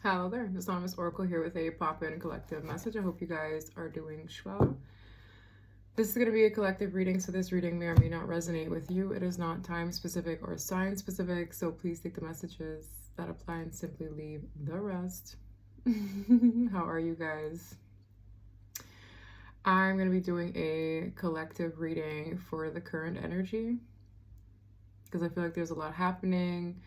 Hello there, this is Anonymous Oracle here with a pop-in collective message. I hope you guys are doing well. This is going to be a collective reading, so this reading may or may not resonate with you. It is not time specific or sign specific, so please take the messages that apply and simply leave the rest. How are you guys? I'm going to be doing a collective reading for the current energy because I feel like there's a lot happening.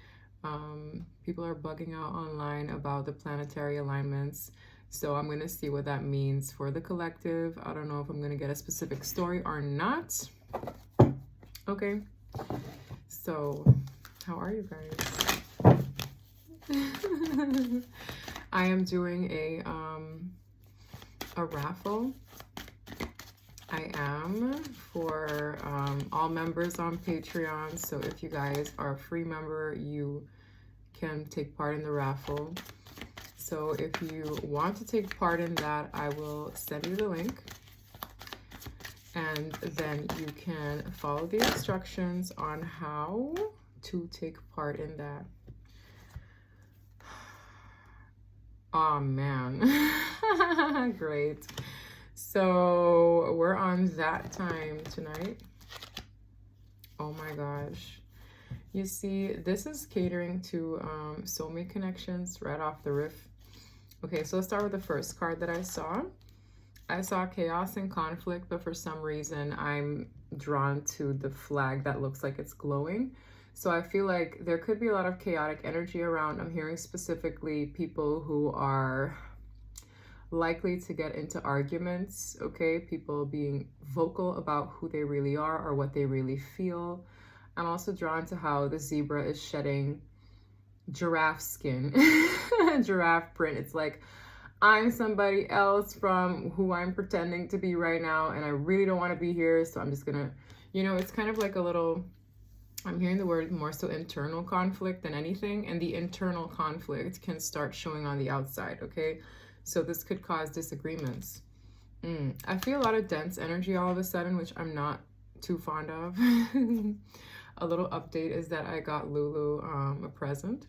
People are bugging out online about the planetary alignments. So I'm going to see what that means for the collective. I don't know if I'm going to get a specific story or not. Okay. So how are you guys? I am doing a raffle. I am for all members on Patreon. So if you guys are a free member, you can take part in the raffle. So if you want to take part in that, I will send you the link. And then you can follow the instructions on how to take part in that. Oh man, great. So we're on that time tonight. Oh my gosh. You see, this is catering to soulmate connections right off the riff. Okay, so let's start with the first card that I saw. I saw chaos and conflict, but for some reason I'm drawn to the flag that looks like it's glowing. So I feel like there could be a lot of chaotic energy around. I'm hearing specifically people who are likely to get into arguments, okay? People being vocal about who they really are or what they really feel. I'm also drawn to how the zebra is shedding giraffe skin, giraffe print. It's like, I'm somebody else from who I'm pretending to be right now, and I really don't want to be here, so I'm just gonna, you know, it's kind of like a little, I'm hearing the word more so internal conflict than anything, and the internal conflict can start showing on the outside, okay? So this could cause disagreements. I feel a lot of dense energy all of a sudden, which I'm not too fond of. A little update is that I got Lulu a present,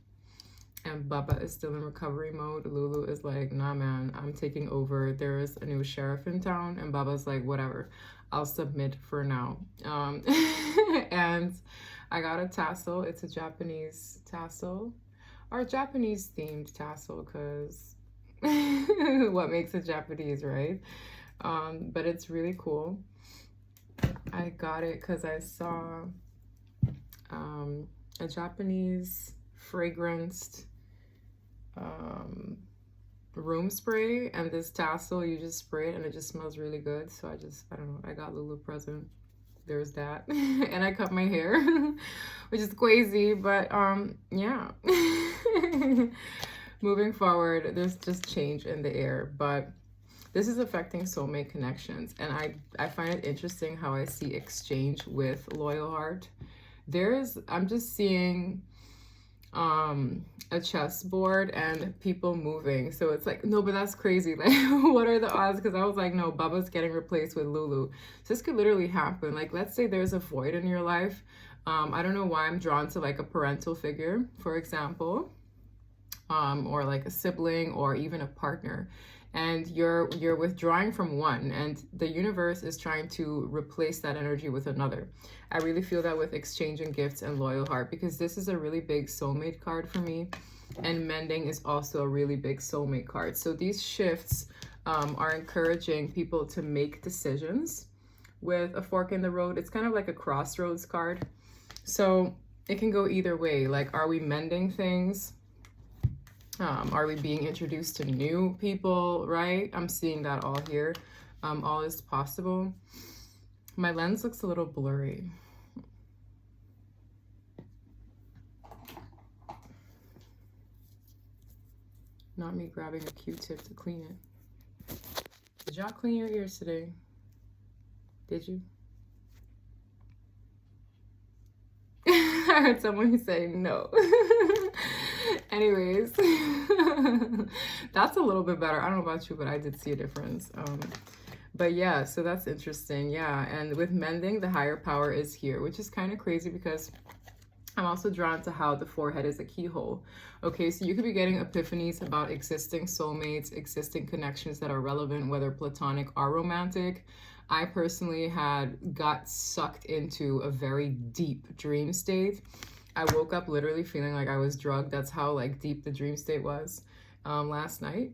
and Bubba is still in recovery mode. Lulu is like, nah man, I'm taking over. There's a new sheriff in town, and Bubba's like, whatever, I'll submit for now. And I got a tassel. It's a Japanese tassel, or Japanese themed tassel, because what makes it Japanese, right? But it's really cool. I got it because I saw a Japanese fragranced room spray, and this tassel, you just spray it and it just smells really good. So I don't know, I got Lulu a present. There's that. And I cut my hair, which is crazy, but yeah. Moving forward, there's just change in the air, but this is affecting soulmate connections. And I find it interesting how I see exchange with loyal heart. I'm just seeing a chessboard and people moving. So it's like, no, but that's crazy. Like, what are the odds? Because I was like, no, Bubba's getting replaced with Lulu. So this could literally happen. Like, let's say there's a void in your life. I don't know why I'm drawn to like a parental figure, for example, or like a sibling or even a partner. And you're withdrawing from one, and the universe is trying to replace that energy with another. I really feel that with exchanging gifts and loyal heart, because this is a really big soulmate card for me, and mending is also a really big soulmate card. So these shifts are encouraging people to make decisions with a fork in the road. It's kind of like a crossroads card. So it can go either way. Like, are we mending things? Are we being introduced to new people, right? I'm seeing that all here. All is possible. My lens looks a little blurry. Not me grabbing a Q-tip to clean it. Did y'all clean your ears today? Did you? I heard someone say no. Anyways, that's a little bit better. I don't know about you, but I did see a difference. But yeah, so that's interesting. Yeah, and with mending, the higher power is here, which is kind of crazy because I'm also drawn to how the forehead is a keyhole. Okay, so you could be getting epiphanies about existing soulmates, existing connections that are relevant, whether platonic or romantic. I personally got sucked into a very deep dream state. I woke up literally feeling like I was drugged. That's how like deep the dream state was last night.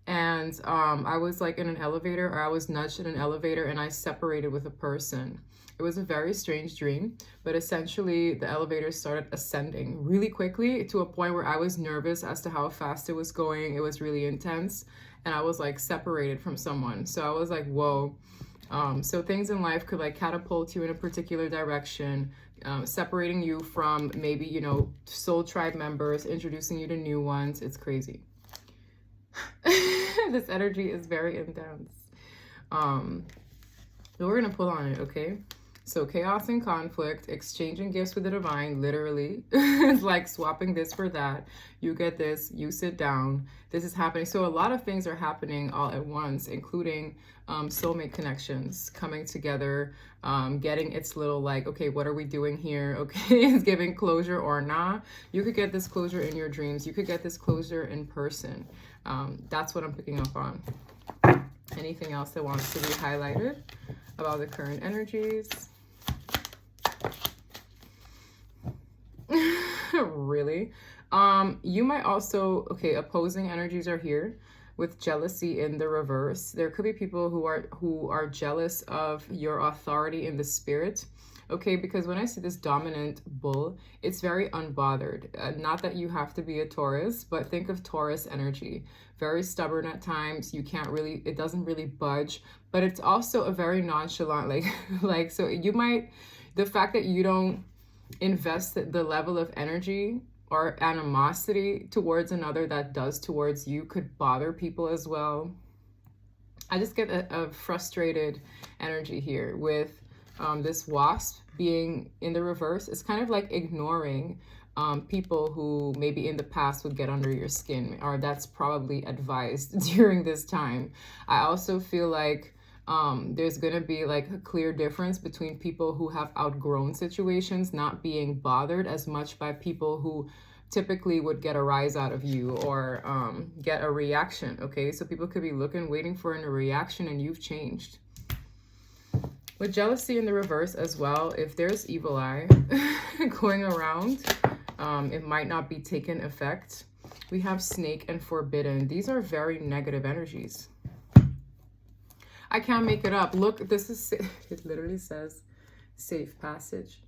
And I was like in an elevator, or I was nudged in an elevator, and I separated with a person. It was a very strange dream, but essentially the elevator started ascending really quickly to a point where I was nervous as to how fast it was going. It was really intense, and I was like separated from someone. So I was like, whoa. So things in life could like catapult you in a particular direction, separating you from maybe, you know, soul tribe members, introducing you to new ones. It's crazy. This energy is very intense. So we're gonna pull on it, okay? So chaos and conflict, exchanging gifts with the divine, literally. It's like swapping this for that. You get this, you sit down. This is happening. So a lot of things are happening all at once, including soulmate connections coming together, getting its little like, okay, what are we doing here? Okay, it's giving closure or not. You could get this closure in your dreams. You could get this closure in person. That's what I'm picking up on. Anything else that wants to be highlighted about the current energies? Really? You might also, okay, opposing energies are here with jealousy in the reverse. There could be people who are jealous of your authority in the spirit. Okay, because when I see this dominant bull, it's very unbothered. Not that you have to be a Taurus, but think of Taurus energy. Very stubborn at times. You can't really, it doesn't really budge, but it's also a very nonchalant, like, so you might, the fact that you don't invest the level of energy or animosity towards another that does towards you could bother people as well. I just get a frustrated energy here with this wasp being in the reverse. It's kind of like ignoring people who maybe in the past would get under your skin, or that's probably advised during this time. I also feel like there's going to be like a clear difference between people who have outgrown situations, not being bothered as much by people who typically would get a rise out of you or get a reaction. Okay, so people could be waiting for a reaction, and you've changed. With jealousy in the reverse as well, if there's evil eye going around, it might not be taking effect. We have snake and forbidden. These are very negative energies. I can't make it up. Look, this is, it literally says safe passage.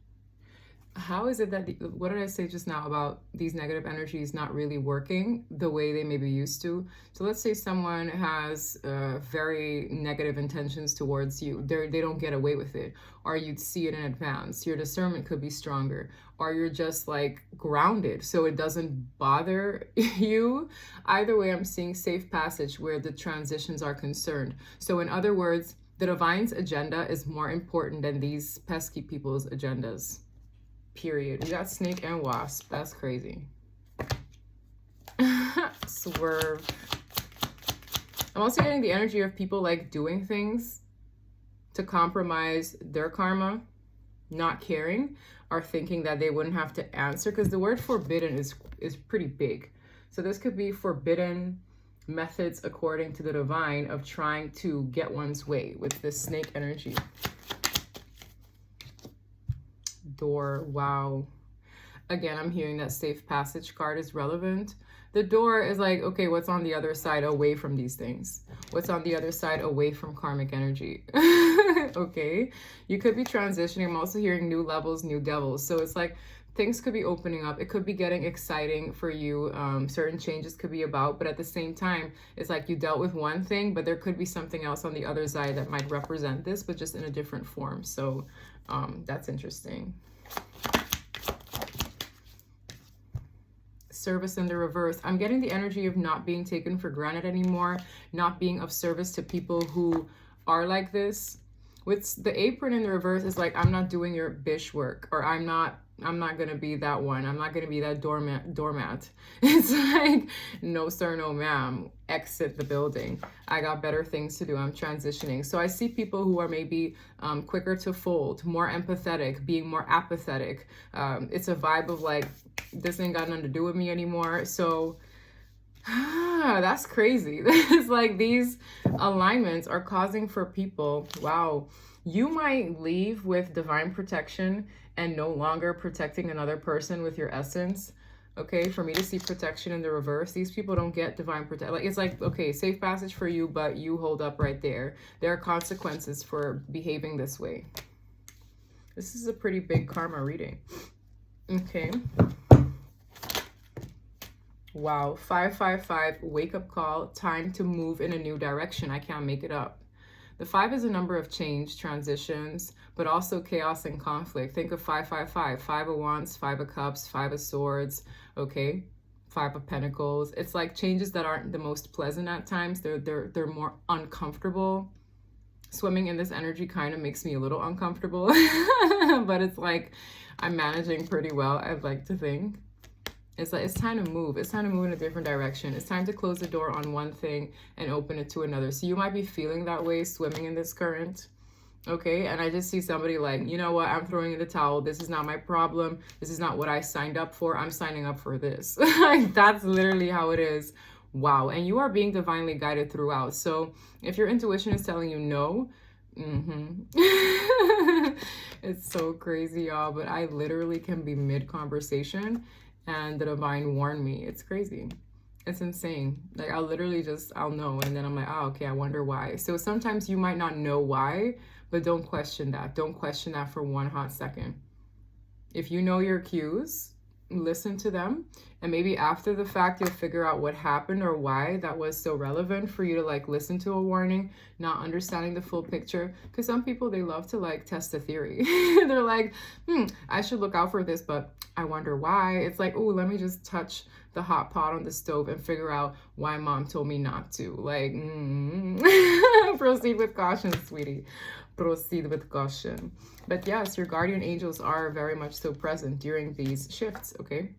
How is it that, what did I say just now about these negative energies not really working the way they may be used to? So let's say someone has very negative intentions towards you. They don't get away with it, or you'd see it in advance. Your discernment could be stronger, or you're just like grounded, so it doesn't bother you. Either way, I'm seeing safe passage where the transitions are concerned. So in other words, the divine's agenda is more important than these pesky people's agendas. Period. We got snake and wasp. That's crazy. Swerve. I'm also getting the energy of people like doing things to compromise their karma, not caring, or thinking that they wouldn't have to answer, because the word forbidden is pretty big. So this could be forbidden methods according to the divine of trying to get one's way with this snake energy. Door. Wow. Again, I'm hearing that safe passage card is relevant. The door is like, okay, what's on the other side away from these things? What's on the other side away from karmic energy? Okay, you could be transitioning. I'm also hearing new levels, new devils. So it's like things could be opening up. It could be getting exciting for you. Certain changes could be about, but at the same time, it's like you dealt with one thing, but there could be something else on the other side that might represent this, but just in a different form. So that's interesting. Service in the reverse. I'm getting the energy of not being taken for granted anymore, not being of service to people who are like this. With the apron in the reverse is like, I'm not doing your bish work, or I'm not I'm not going to be that one. I'm not going to be that doormat. It's like, no, sir, no, ma'am. Exit the building. I got better things to do. I'm transitioning. So I see people who are maybe quicker to fold, more empathetic, being more apathetic. It's a vibe of like, this ain't got nothing to do with me anymore. So that's crazy. It's like these alignments are causing for people, wow, you might leave with divine protection and no longer protecting another person with your essence. Okay, for me to see protection in the reverse, these people don't get divine protection. Like, it's like, okay, safe passage for you, but you hold up right there. There are consequences for behaving this way. This is a pretty big karma reading. Okay. Wow, 555, wake up call, time to move in a new direction. I can't make it up. The 5 is a number of change, transitions, but also chaos and conflict. Think of 555, 5 of wands, 5 of cups, 5 of swords, okay? 5 of pentacles. It's like changes that aren't the most pleasant at times. They're more uncomfortable. Swimming in this energy kind of makes me a little uncomfortable, but it's like I'm managing pretty well, I'd like to think. It's like, it's time to move. It's time to move in a different direction. It's time to close the door on one thing and open it to another. So you might be feeling that way, swimming in this current. Okay, and I just see somebody like, you know what, I'm throwing in the towel. This is not my problem. This is not what I signed up for. I'm signing up for this. Like, that's literally how it is. Wow. And you are being divinely guided throughout. So if your intuition is telling you no, it's so crazy, y'all. But I literally can be mid-conversation and the divine warned me. It's crazy. It's insane. Like, I'll literally I'll know. And then I'm like, oh, okay, I wonder why. So sometimes you might not know why, but don't question that. Don't question that for one hot second. If you know your cues, listen to them. And maybe after the fact, you'll figure out what happened or why that was so relevant for you to like listen to a warning, not understanding the full picture. Because some people, they love to like test a theory. They're like, I should look out for this, but I wonder why. It's like, oh, let me just touch the hot pot on the stove and figure out why mom told me not to. Like, proceed with caution, sweetie. Proceed with caution. But yes, your guardian angels are very much so present during these shifts, okay?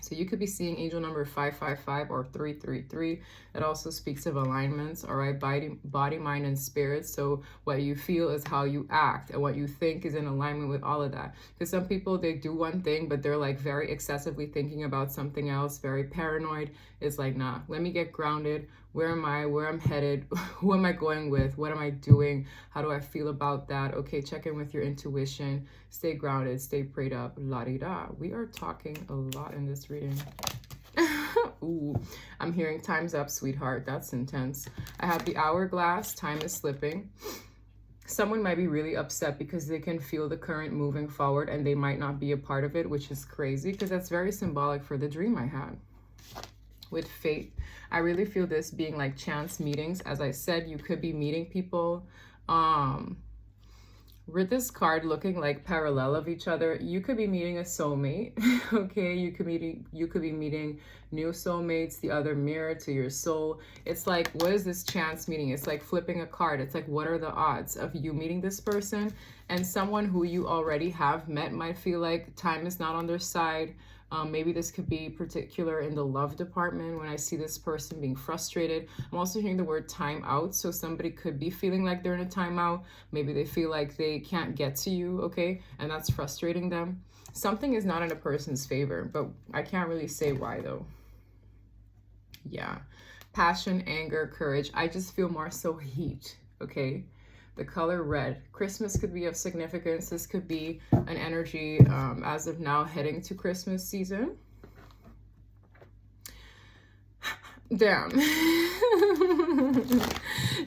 So you could be seeing angel number 555 or 333. That also speaks of alignments, all right? Body, mind, and spirit. So what you feel is how you act, and what you think is in alignment with all of that. Because some people, they do one thing, but they're like very excessively thinking about something else, very paranoid. It's like, nah, let me get grounded. Where am I? Where I'm headed? Who am I going with? What am I doing? How do I feel about that? Okay, check in with your intuition. Stay grounded. Stay prayed up. La-di-da. We are talking a lot in this reading. Ooh, I'm hearing time's up, sweetheart. That's intense. I have the hourglass. Time is slipping. Someone might be really upset because they can feel the current moving forward and they might not be a part of it, which is crazy because that's very symbolic for the dream I had. With fate, I really feel this being like chance meetings. As I said, you could be meeting people. With this card looking like parallel of each other, you could be meeting a soulmate. Okay, you could be meeting new soulmates, the other mirror to your soul. It's like, what is this chance meeting? It's like flipping a card. It's like, what are the odds of you meeting this person? And someone who you already have met might feel like time is not on their side. Maybe this could be particular in the love department when I see this person being frustrated. I'm also hearing the word time out. So somebody could be feeling like they're in a timeout. Maybe they feel like they can't get to you, okay? And that's frustrating them. Something is not in a person's favor, but I can't really say why though. Yeah. Passion, anger, courage. I just feel more so heat, okay? The color red. Christmas could be of significance. This could be an energy as of now heading to Christmas season. Damn.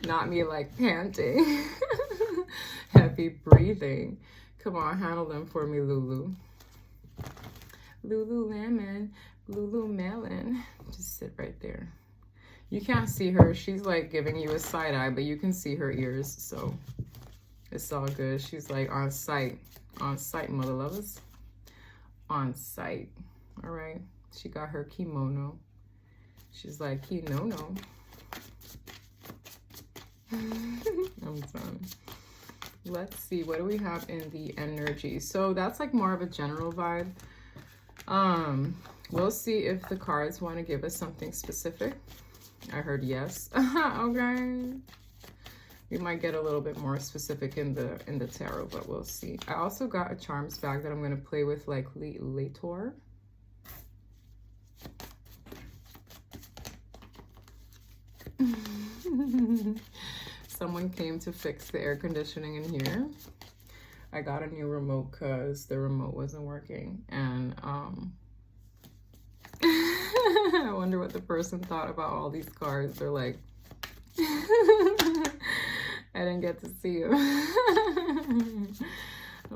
Not me like panting. Heavy breathing. Come on, handle them for me, Lulu. Lululemon. Lulumelon. Just sit right there. You can't see her. She's like giving you a side eye, but you can see her ears, so it's all good. She's like on site, mother lovers, on site. All right, she got her kimono. She's like, kimono. I'm done. Let's see, what do we have in the energy? So that's like more of a general vibe. We'll see if the cards want to give us something specific. I heard yes. Okay. We might get a little bit more specific in the tarot, but we'll see. I also got a charms bag that I'm going to play with like later. Someone came to fix the air conditioning in here. I got a new remote because the remote wasn't working, and I wonder what the person thought about all these cards. They're like, I didn't get to see you. I'm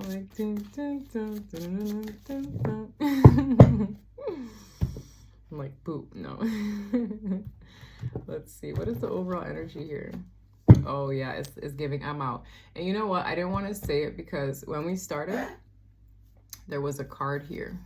like, dun, dun, dun, dun, dun, dun. I'm like, boop, no. Let's see, what is the overall energy here? Oh yeah, it's giving I'm out. And you know what? I didn't want to say it because when we started, there was a card here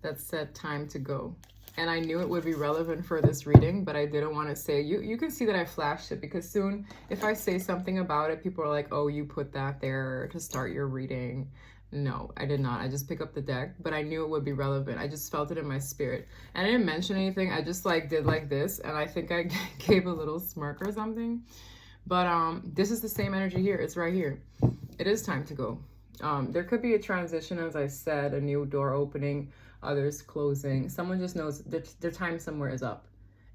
that said time to go. And I knew it would be relevant for this reading, but I didn't want to say, you can see that I flashed it because soon if I say something about it, people are like, oh, you put that there to start your reading. No, I did not. I just picked up the deck, but I knew it would be relevant. I just felt it in my spirit. And I didn't mention anything. I just like did like this, and I think I gave a little smirk or something. But this is the same energy here. It's right here. It is time to go. There could be a transition, as I said, a new door opening, others closing. Someone just knows that their time somewhere is up.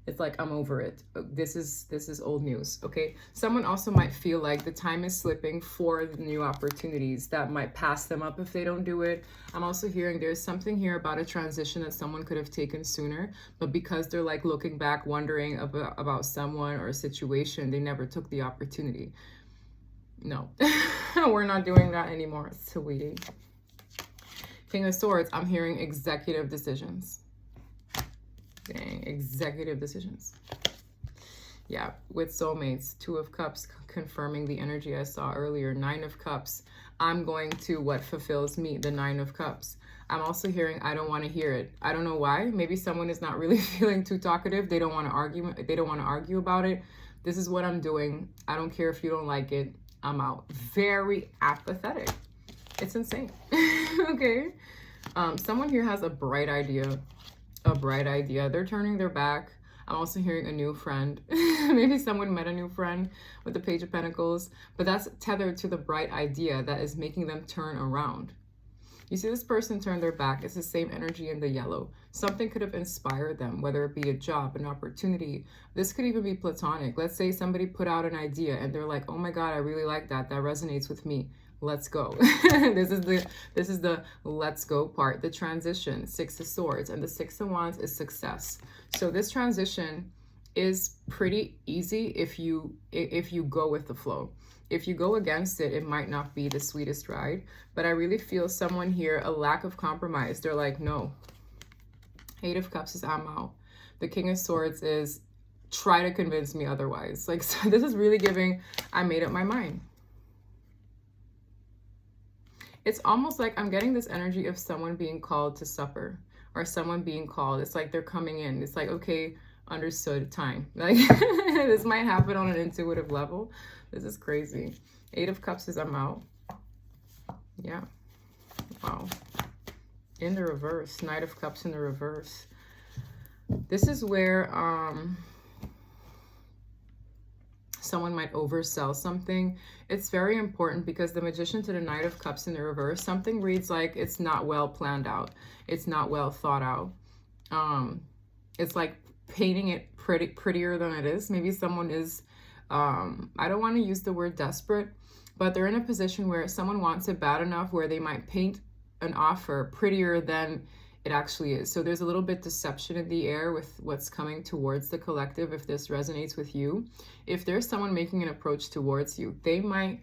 It's like, I'm over it. This is old news, okay? Someone also might feel like the time is slipping for the new opportunities that might pass them up if they don't do it. I'm also hearing there's something here about a transition that someone could have taken sooner, but because they're like looking back, wondering about someone or a situation, they never took the opportunity. No, we're not doing that anymore, sweetie. King of Swords, I'm hearing executive decisions. Dang, executive decisions. Yeah, with soulmates. 2 of Cups confirming the energy I saw earlier. 9 of Cups. I'm going to what fulfills me, the 9 of Cups. I'm also hearing I don't want to hear it. I don't know why. Maybe someone is not really feeling too talkative. They don't want to argue. They don't want to argue about it. This is what I'm doing. I don't care if you don't like it. I'm out. Very apathetic. It's insane. Okay. Someone here has a bright idea. A bright idea. They're turning their back. I'm also hearing a new friend. Maybe someone met a new friend with the Page of Pentacles, but that's tethered to the bright idea that is making them turn around. You see this person turn their back. It's the same energy in the yellow. Something could have inspired them, whether it be a job, an opportunity. This could even be platonic. Let's say somebody put out an idea and they're like, oh my God, I really like that. That resonates with me. Let's go. This is the let's go part, the transition. 6 of Swords, and the 6 of Wands is success. So this transition is pretty easy if you go with the flow. If you go against it, it might not be the sweetest ride, but I really feel someone here, a lack of compromise. They're like, no. 8 of Cups is I'm out. The King of Swords is try to convince me otherwise. Like, so this is really giving, I made up my mind. It's almost like I'm getting this energy of someone being called to supper or someone being called. It's like they're coming in. It's like, okay, understood, time. Like this might happen on an intuitive level. This is crazy. 8 of Cups is I'm out. Yeah. Wow. In the reverse. Knight of Cups in the reverse. This is where someone might oversell something. It's very important because the Magician to the Knight of Cups in the reverse, something reads like it's not well planned out. It's not well thought out. It's like painting it prettier than it is. Maybe someone is, I don't want to use the word desperate, but they're in a position where someone wants it bad enough where they might paint an offer prettier than it actually is. So there's a little bit deception in the air with what's coming towards the collective. If this resonates with you, if there's someone making an approach towards you, they might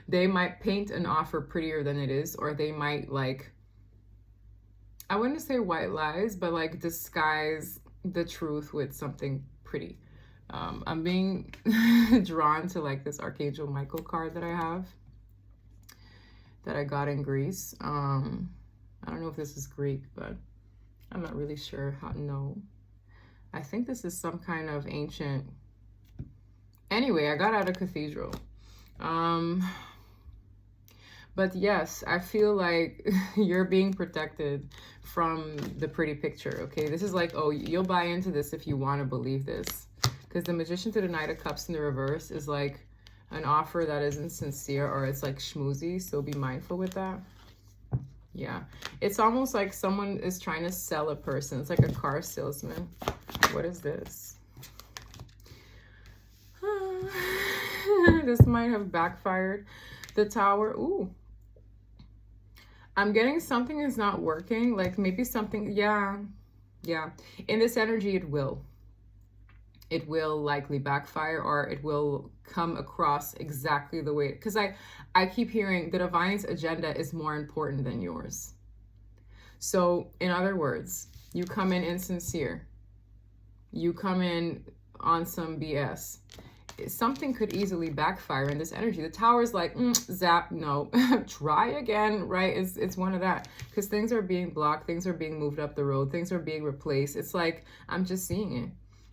they might paint an offer prettier than it is, or they might, like, I wouldn't say white lies, but like disguise the truth with something pretty. I'm being drawn to like this Archangel Michael card that I have that I got in Greece. I don't know if this is Greek, but I'm not really sure how to know. I think this is some kind of ancient... Anyway, I got out a cathedral. But yes, I feel like you're being protected from the pretty picture, okay? This is like, oh, you'll buy into this if you want to believe this. Because the Magician to the Knight of Cups in the reverse is like an offer that isn't sincere, or it's like schmoozy, so be mindful with that. Yeah, it's almost like someone is trying to sell a person. It's like a car salesman. What is this? This might have backfired. The Tower. Ooh. I'm getting something is not working. Like maybe something. Yeah. In this energy, it will. It will likely backfire, or it will come across exactly the way. Because I keep hearing the Divine's agenda is more important than yours. So in other words, you come in insincere. You come in on some BS. Something could easily backfire in this energy. The Tower's like, zap, no, try again, right? It's one of that. Because things are being blocked, things are being moved up the road, things are being replaced. It's like, I'm just seeing it.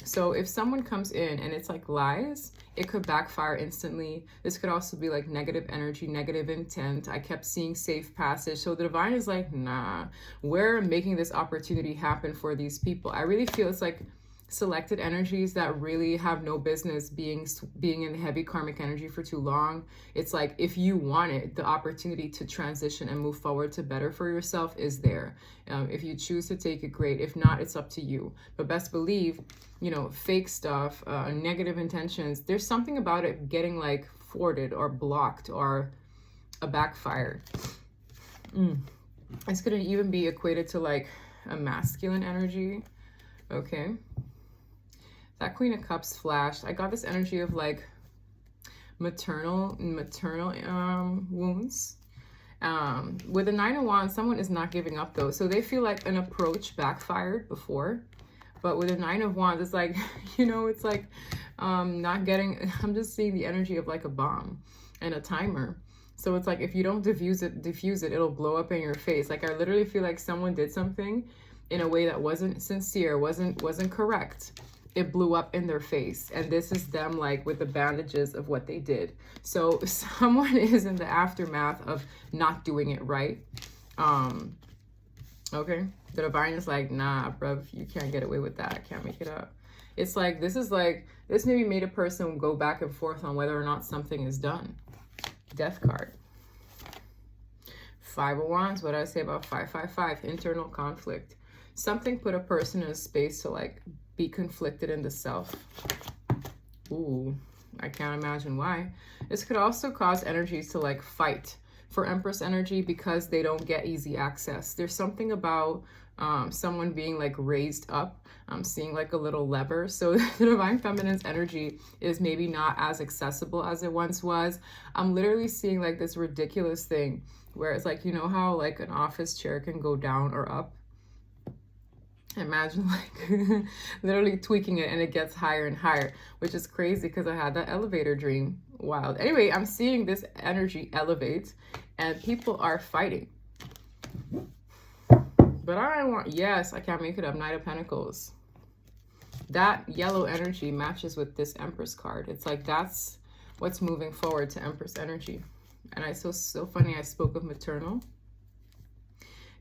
So if someone comes in and it's like lies, it could backfire instantly. This could also be like negative energy, negative intent. I kept seeing safe passage. So the Divine is like, nah, we're making this opportunity happen for these people. I really feel it's like selected energies that really have no business being in heavy karmic energy for too long. It's like, if you want it, the opportunity to transition and move forward to better for yourself is there. If you choose to take it, great. If not, it's up to you. But best believe, you know, fake stuff, negative intentions, there's something about it getting like thwarted or blocked or a backfire. It's going to even be equated to like a masculine energy. Okay. That Queen of Cups flashed. I got this energy of like maternal wounds. With the Nine of Wands, someone is not giving up though. So they feel like an approach backfired before. But with the Nine of Wands, it's like, you know, it's like not getting, I'm just seeing the energy of like a bomb and a timer. So it's like, if you don't diffuse it, it'll blow up in your face. Like I literally feel like someone did something in a way that wasn't sincere, wasn't correct. It blew up in their face. And this is them like with the bandages of what they did. So someone is in the aftermath of not doing it right. Okay. The Divine is like, nah, bruv, you can't get away with that. I can't make it up. It's like, this maybe made a person go back and forth on whether or not something is done. Death card. Five of Wands. What did I say about 555? Internal conflict. Something put a person in a space to like be conflicted in the self. Ooh, I can't imagine why. This could also cause energies to like fight for Empress energy because they don't get easy access. There's something about someone being like raised up. I'm seeing like a little lever. So the Divine Feminine's energy is maybe not as accessible as it once was. I'm literally seeing like this ridiculous thing where it's like, you know how like an office chair can go down or up? Imagine like literally tweaking it and it gets higher and higher, which is crazy because I had that elevator dream. Wild. Anyway, I'm seeing this energy elevate and people are fighting. But I want, yes, I can't make it up. Knight of Pentacles. That yellow energy matches with this Empress card. It's like that's what's moving forward to Empress energy. And so funny I spoke of maternal.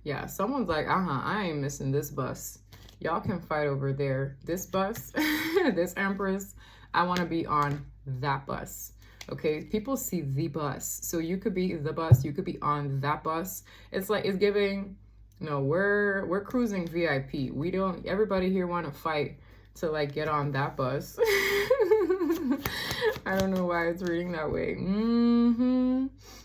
Yeah, someone's like, I ain't missing this bus. Y'all can fight over there. This bus, this Empress, I want to be on that bus. Okay, people see the bus. So you could be the bus, you could be on that bus. It's like, it's giving, no, we're cruising VIP. We don't, everybody here want to fight to like get on that bus. I don't know why it's reading that way.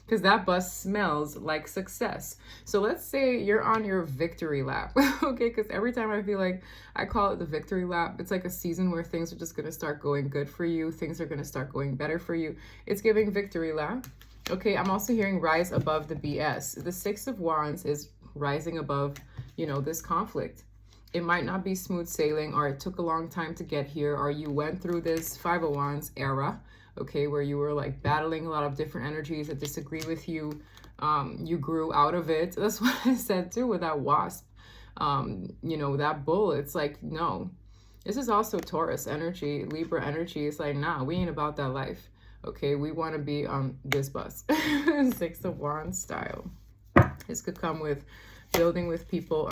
Because that bus smells like success. So let's say you're on your victory lap. Okay, because every time I feel like I call it the victory lap, it's like a season where things are just going to start going good for you. Things are going to start going better for you. It's giving victory lap. Okay, I'm also hearing rise above the BS. The Six of Wands is rising above, you know, this conflict. It might not be smooth sailing, or it took a long time to get here, or you went through this Five of Wands era, okay, where you were like battling a lot of different energies that disagree with you. You grew out of it. That's what I said too with that wasp. You know, that bull, it's like, no. This is also Taurus energy, Libra energy. It's like, nah, we ain't about that life. Okay, we want to be on this bus. 6 of Wands style. This could come with building with people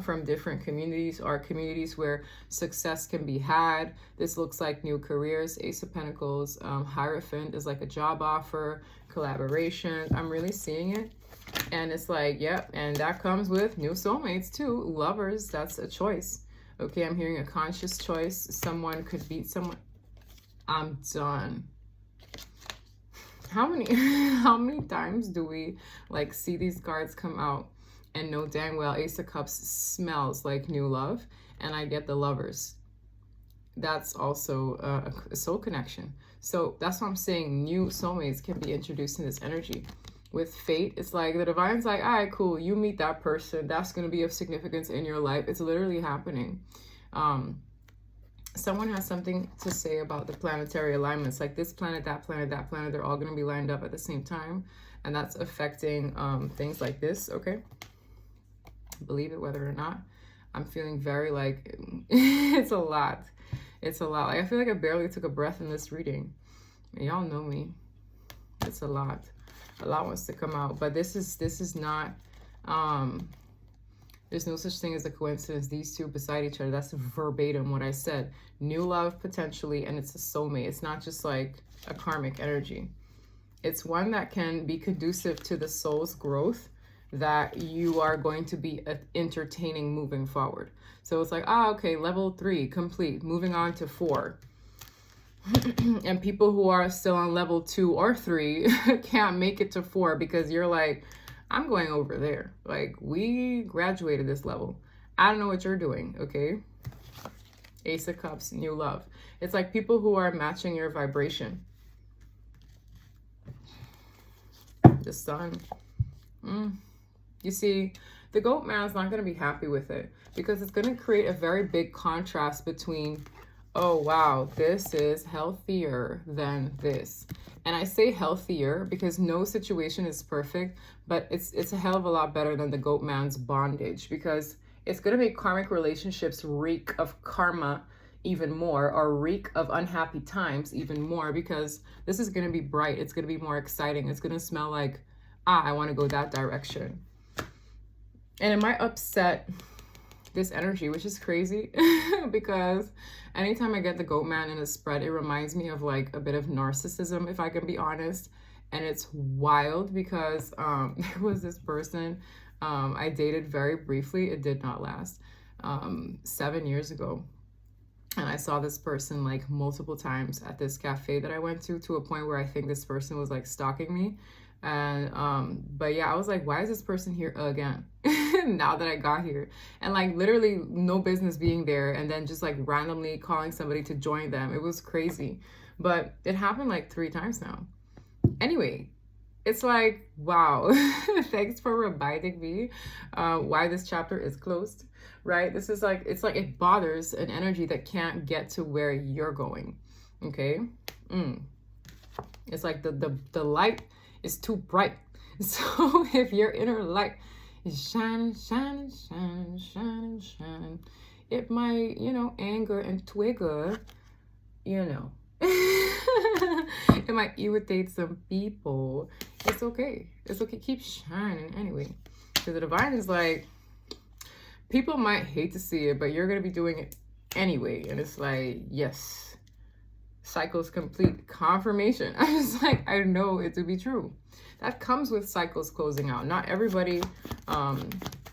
from different communities or communities where success can be had. This looks like new careers. Ace of Pentacles. Hierophant is like a job offer, collaboration. I'm really seeing it. And it's like, yep, and that comes with new soulmates too. Lovers, that's a choice. Okay, I'm hearing a conscious choice. Someone could beat someone. I'm done. How many times do we like see these cards come out and know dang well Ace of Cups smells like new love, and I get the Lovers. That's also a soul connection. So that's what I'm saying. New soulmates can be introduced in this energy. With fate, it's like the divine's like, all right, cool, you meet that person, that's going to be of significance in your life. It's literally happening. Someone has something to say about the planetary alignments, like this planet, that planet, that planet, they're all going to be lined up at the same time, and that's affecting things like this. Okay, believe it whether or not. I'm feeling very like it's a lot. It's a lot. Like I feel like I barely took a breath in this reading. Y'all know me. It's a lot. A lot wants to come out, but this is not there's no such thing as a coincidence. These two beside each other, that's verbatim what I said. New love potentially, and it's a soulmate. It's not just like a karmic energy. It's one that can be conducive to the soul's growth that you are going to be entertaining moving forward. So it's like, okay, level 3 complete, moving on to 4. And people who are still on level 2 or 3 can't make it to 4 because you're like, I'm going over there. Like, we graduated this level. I don't know what you're doing, okay? Ace of Cups, new love. It's like people who are matching your vibration. The Sun. You see, the goat man is not going to be happy with it because it's going to create a very big contrast between, oh, wow, this is healthier than this. And I say healthier because no situation is perfect, but it's a hell of a lot better than the goat man's bondage, because it's going to make karmic relationships reek of karma even more, or reek of unhappy times even more, because this is going to be bright. It's going to be more exciting. It's going to smell like, I want to go that direction. And it might upset this energy, which is crazy because anytime I get the goat man in a spread, it reminds me of like a bit of narcissism, if I can be honest. And it's wild because there was this person I dated very briefly. It did not last. 7 years ago. And I saw this person like multiple times at this cafe that I went to a point where I think this person was like stalking me. And but yeah, I was like, why is this person here again? Now that I got here, and like literally no business being there, and then just like randomly calling somebody to join them. It was crazy, but it happened like 3 times now. Anyway, it's like, wow. Thanks for reminding me why this chapter is closed, right? This is like, it's like it bothers an energy that can't get to where you're going. Okay. It's like the light is too bright. So if your inner light is shining, shining, shining, shining, shining, it might, you know, anger and twigger, you know. It might irritate some people. It's okay. It's okay. Keep shining anyway. Because the divine is like, people might hate to see it, but you're going to be doing it anyway. And it's like, yes. Cycles complete. Confirmation. I was like, I know it to be true. That comes with cycles closing out. Not everybody,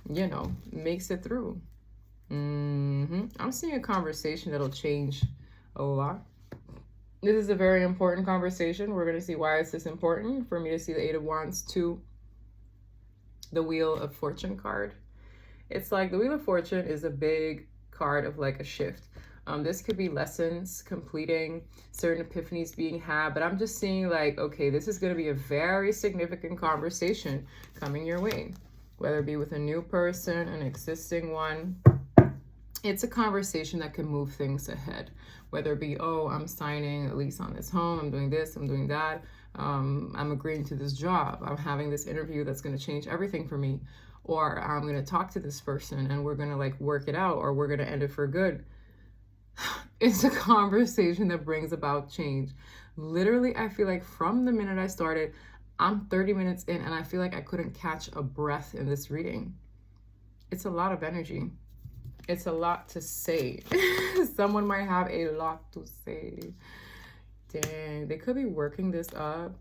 you know, makes it through. I'm seeing a conversation that'll change a lot. This is a very important conversation. We're going to see why it's this important for me to see the 8 of Wands to the Wheel of Fortune card. It's like the Wheel of Fortune is a big card of like a shift. This could be lessons completing, certain epiphanies being had, but I'm just seeing like, okay, this is going to be a very significant conversation coming your way, whether it be with a new person, an existing one. It's a conversation that can move things ahead, whether it be, oh, I'm signing a lease on this home, I'm doing this, I'm doing that, I'm agreeing to this job, I'm having this interview that's going to change everything for me, or I'm going to talk to this person and we're going to like work it out, or we're going to end it for good. It's a conversation that brings about change. Literally, I feel like from the minute I started, I'm 30 minutes in and I feel like I couldn't catch a breath in this reading. It's a lot of energy. It's a lot to say. Someone might have a lot to say. Dang, they could be working this up.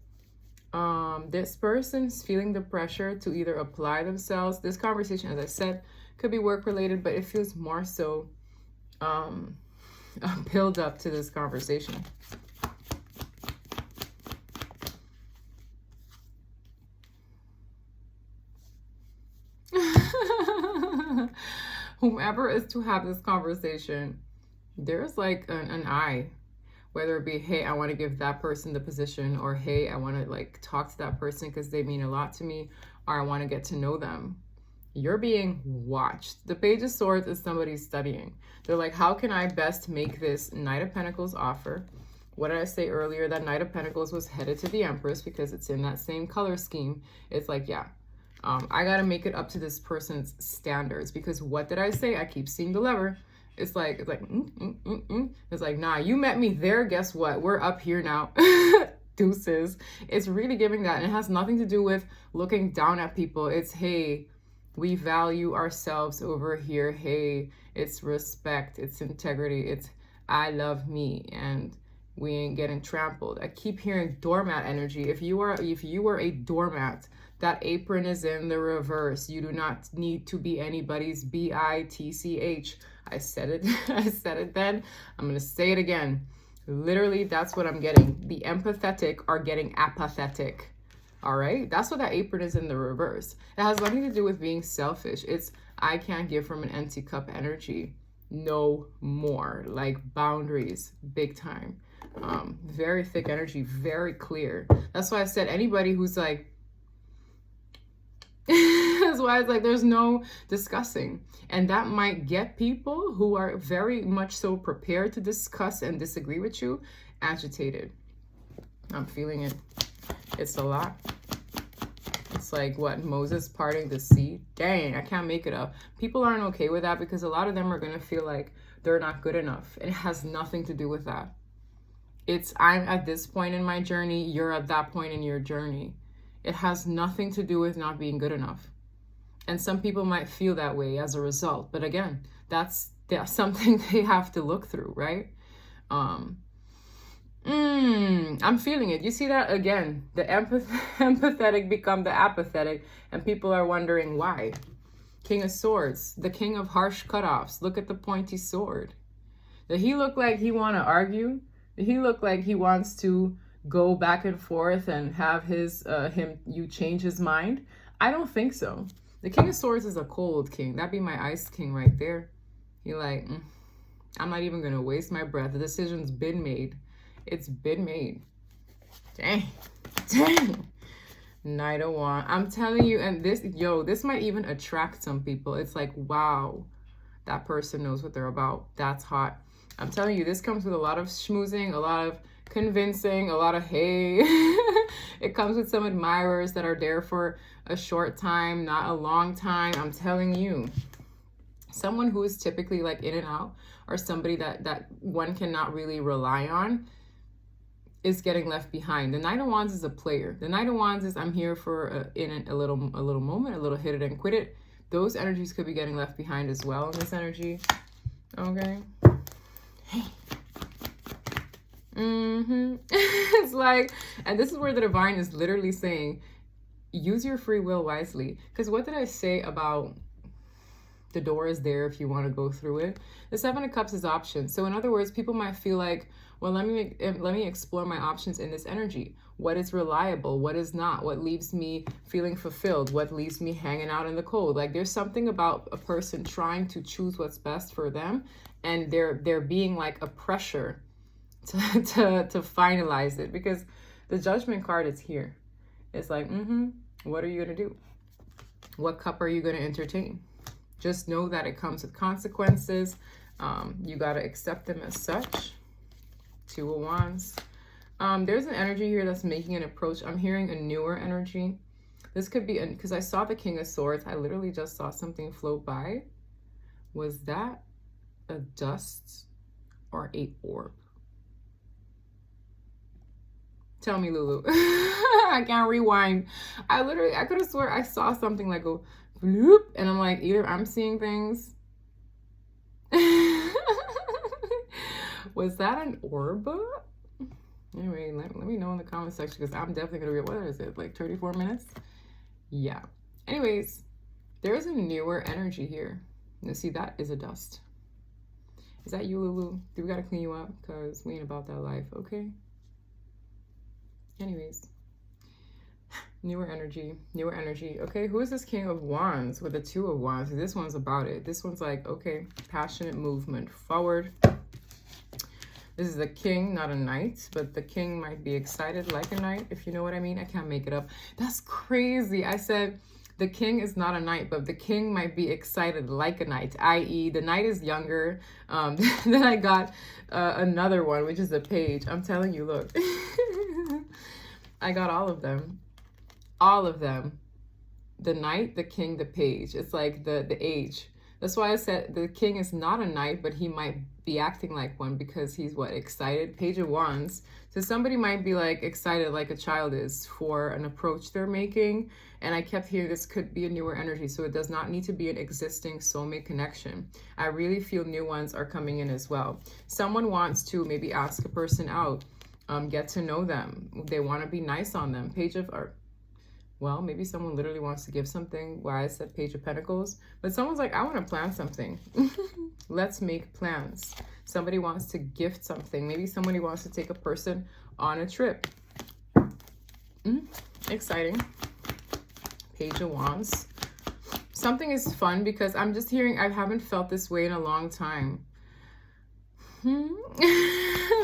This person's feeling the pressure to either apply themselves. This conversation, as I said, could be work related, but it feels more so a build up to this conversation. Whomever is to have this conversation, there's like an I, whether it be, hey, I want to give that person the position, or hey, I want to like talk to that person because they mean a lot to me, or I want to get to know them. You're being watched. The Page of Swords is somebody studying. They're like, how can I best make this Knight of Pentacles offer? What did I say earlier? That Knight of Pentacles was headed to the Empress because it's in that same color scheme. It's like, yeah, I got to make it up to this person's standards, because what did I say? I keep seeing the lever. It's like, It's like, nah, you met me there. Guess what? We're up here now. Deuces. It's really giving that. And it has nothing to do with looking down at people. It's, hey, we value ourselves over here. Hey, it's respect. It's integrity. It's I love me. And we ain't getting trampled. I keep hearing doormat energy. If you are a doormat, that apron is in the reverse. You do not need to be anybody's bitch. I said it. I said it then. I'm going to say it again. Literally, that's what I'm getting. The empathetic are getting apathetic. All right? That's what that apron is in the reverse. It has nothing to do with being selfish. It's I can't give from an empty cup energy. No more. Like boundaries, big time. Very thick energy, very clear. That's why I said anybody who's like, that's why it's like there's no discussing. And that might get people who are very much so prepared to discuss and disagree with you agitated. I'm feeling it. It's a lot. It's like what? Moses parting the sea? Dang, I can't make it up. People aren't okay with that because a lot of them are going to feel like they're not good enough. It has nothing to do with that. It's I'm at this point in my journey. You're at that point in your journey. It has nothing to do with not being good enough. And some people might feel that way as a result. But again, that's something they have to look through, right? I'm feeling it. You see that again? The empathetic become the apathetic. And people are wondering why. King of Swords, the king of harsh cutoffs. Look at the pointy sword. Does he look like he want to argue? Does he look like he wants to go back and forth and have you change his mind? I don't think so. The King of Swords is a cold king. That'd be my ice king right there. You're like, I'm not even going to waste my breath. The decision's been made. It's been made. Dang. Knight of Wands. I'm telling you, and this might even attract some people. It's like, wow, that person knows what they're about. That's hot. I'm telling you, this comes with a lot of schmoozing, a lot of convincing, a lot of hey. It comes with some admirers that are there for a short time, not a long time. I'm telling you, someone who is typically like in and out, or somebody that one cannot really rely on, is getting left behind. The Knight of Wands is a player. The Knight of Wands is I'm here for a little moment, a little hit it and quit it. Those energies could be getting left behind as well in this energy. Okay. Hey. It's like, and this is where the divine is literally saying, use your free will wisely. Because what did I say about the door is there if you want to go through it? The Seven of Cups is options. So in other words, people might feel like, well, let me explore my options in this energy. What is reliable? What is not? What leaves me feeling fulfilled? What leaves me hanging out in the cold? Like there's something about a person trying to choose what's best for them, and there being like a pressure to finalize it, because the Judgment card is here. It's like, what are you going to do? What cup are you going to entertain? Just know that it comes with consequences. You got to accept them as such. Two of Wands. There's an energy here that's making an approach. I'm hearing a newer energy. This could be, because I saw the King of Swords. I literally just saw something float by. Was that a dust or a orb? Tell me, Lulu. I can't rewind. I could have swore I saw something like go bloop, and I'm like, either I'm seeing things. Was that an orb? Anyway, let me know in the comment section, because I'm definitely gonna read. What is it, like 34 minutes? Yeah. Anyways, there's a newer energy here. You see, that is a dust. Is that you, Lulu? Do we gotta clean you up? Because we ain't about that life, okay? Anyways, newer energy, newer energy. Okay, who is this King of Wands with the Two of Wands? This one's about it. This one's like, okay, passionate movement forward. This is a king, not a knight, but the king might be excited like a knight, if you know what I mean. I can't make it up. That's crazy. I said the king is not a knight, but the king might be excited like a knight, i.e. the knight is younger. Then I got another one, which is a page. I'm telling you, look. I got all of them. All of them. The knight, the king, the page. It's like the age. That's why I said the king is not a knight, but he might be acting like one because he's what? Excited. Page of Wands. So somebody might be like excited like a child is for an approach they're making. And I kept hearing this could be a newer energy. So it does not need to be an existing soulmate connection. I really feel new ones are coming in as well. Someone wants to maybe ask a person out, get to know them. They want to be nice on them. Page of art. Well, maybe someone literally wants to give something. Why I said Page of Pentacles. But someone's like, I want to plan something. Let's make plans. Somebody wants to gift something. Maybe somebody wants to take a person on a trip. Exciting. Page of Wands. Something is fun because I'm just hearing I haven't felt this way in a long time.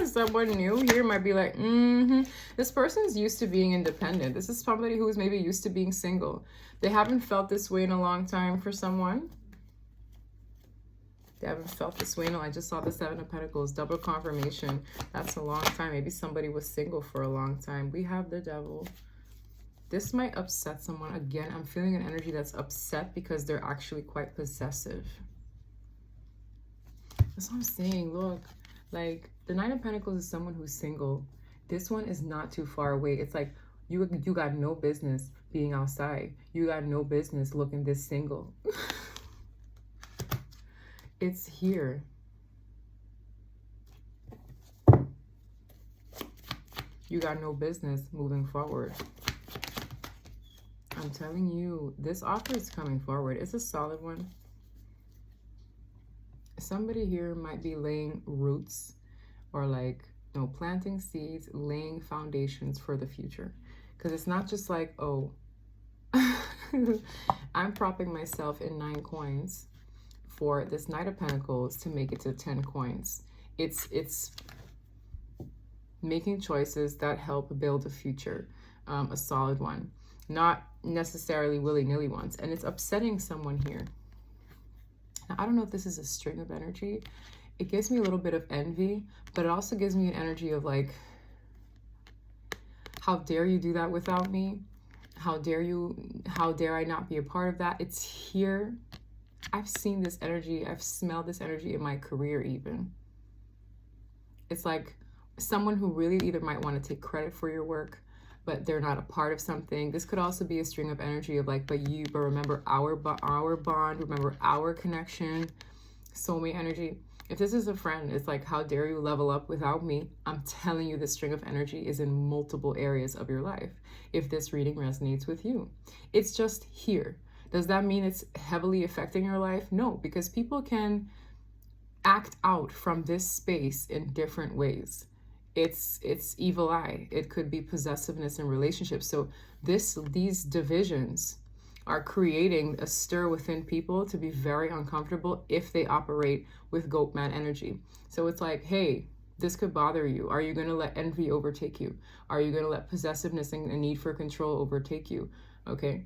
Someone new here might be like, this person's used to being independent. This is somebody who's maybe used to being single. They haven't felt this way in a long time for someone. They haven't felt this way. No, I just saw the Seven of Pentacles, double confirmation. That's a long time. Maybe somebody was single for a long time. We have the Devil. This might upset someone. Again, I'm feeling an energy that's upset because they're actually quite possessive. That's what I'm saying. Look, like the Nine of Pentacles is someone who's single. This one is not too far away. It's like you got no business being outside. You got no business looking this single. It's here. You got no business moving forward. I'm telling you, this offer is coming forward. It's a solid one. Somebody here might be laying roots or like, you know, planting seeds, laying foundations for the future. Because it's not just like, oh, I'm propping myself in 9 coins for this Knight of Pentacles to make it to 10 coins. It's making choices that help build a future, a solid one, not necessarily willy-nilly ones. And it's upsetting someone here. Now, I don't know if this is a string of energy. It gives me a little bit of envy, but it also gives me an energy of like, how dare you do that without me? How dare I not be a part of that? It's here. I've seen this energy. I've smelled this energy in my career even. It's like someone who really either might want to take credit for your work, but they're not a part of something. This could also be a string of energy of like, but remember our bond, remember our connection, soulmate energy. If this is a friend, it's like, how dare you level up without me? I'm telling you, this string of energy is in multiple areas of your life. If this reading resonates with you, it's just here. Does that mean it's heavily affecting your life? No, because people can act out from this space in different ways. It's evil eye. It could be possessiveness in relationships. So these divisions are creating a stir within people to be very uncomfortable if they operate with goat man energy. So it's like, hey, this could bother you. Are you going to let envy overtake you? Are you going to let possessiveness and a need for control overtake you? Okay.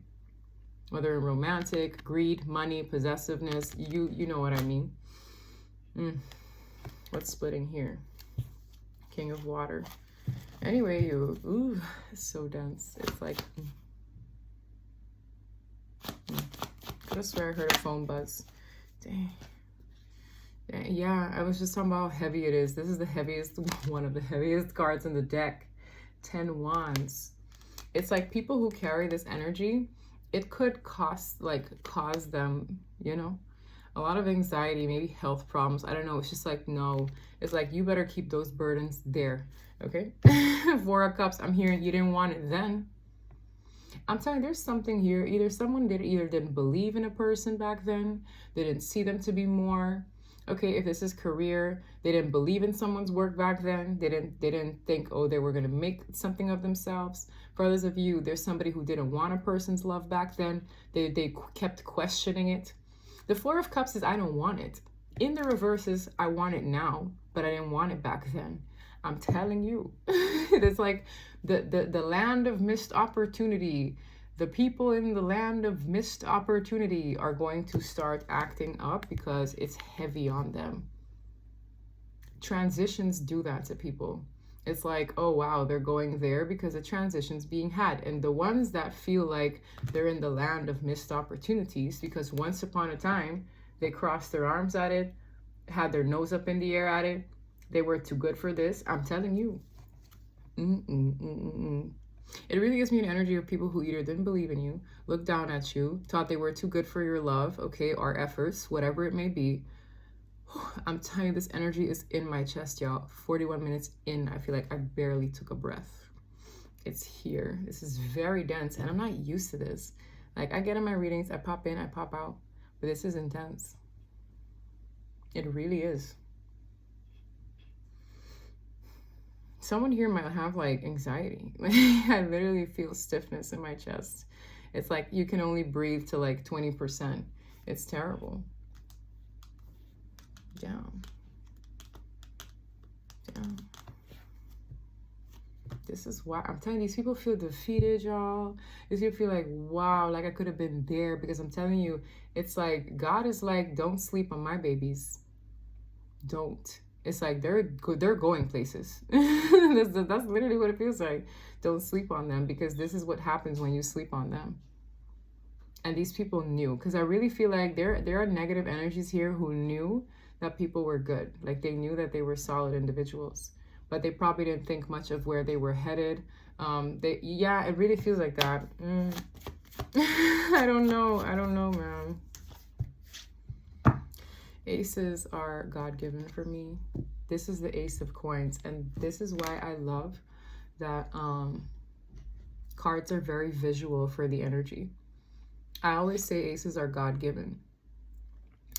Whether in romantic, greed, money, possessiveness, you know what I mean. What's splitting here? King of Water. Anyway, ooh, it's so dense. It's like, I could have swear I heard a phone buzz. Dang. Yeah, I was just talking about how heavy it is. This is the heaviest, one of the heaviest cards in the deck. 10 Wands. It's like people who carry this energy, it could cause them, you know, a lot of anxiety, maybe health problems. I don't know. It's just like, no. It's like, you better keep those burdens there, okay? 4 of Cups, I'm hearing you didn't want it then. I'm telling you, there's something here. Either someone didn't believe in a person back then. They didn't see them to be more. Okay, if this is career, they didn't believe in someone's work back then. They didn't think, oh, they were going to make something of themselves. For others of you, there's somebody who didn't want a person's love back then. They kept questioning it. The 4 of Cups is, I don't want it. In the reverse is, I want it now, but I didn't want it back then. I'm telling you. It's like the land of missed opportunity. The people in the land of missed opportunity are going to start acting up because it's heavy on them. Transitions do that to people. It's like, oh, wow, they're going there because a transition's being had. And the ones that feel like they're in the land of missed opportunities because once upon a time, they crossed their arms at it, had their nose up in the air at it. They were too good for this. I'm telling you. It really gives me an energy of people who either didn't believe in you, looked down at you, thought they were too good for your love, okay, or efforts, whatever it may be. I'm telling you, this energy is in my chest, y'all. 41 minutes in, I feel like I barely took a breath. It's here. This is very dense, and I'm not used to this. Like, I get in my readings, I pop in, I pop out, but this is intense. It really is. Someone here might have like anxiety. I literally feel stiffness in my chest. It's like you can only breathe to like 20%. It's terrible. Down. Down. This is why I'm telling you, these people feel defeated, y'all. These people feel like, wow, like I could have been there, because I'm telling you, it's like God is like, don't sleep on my babies. Don't. It's like they're going places. That's literally what it feels like. Don't sleep on them, because this is what happens when you sleep on them. And these people knew, because I really feel like there are negative energies here who knew that people were good. Like they knew that they were solid individuals, but they probably didn't think much of where they were headed. Yeah, it really feels like that. I don't know, man. Aces are God-given for me. This is the Ace of Coins, and this is why I love that cards are very visual for the energy. I always say aces are God-given.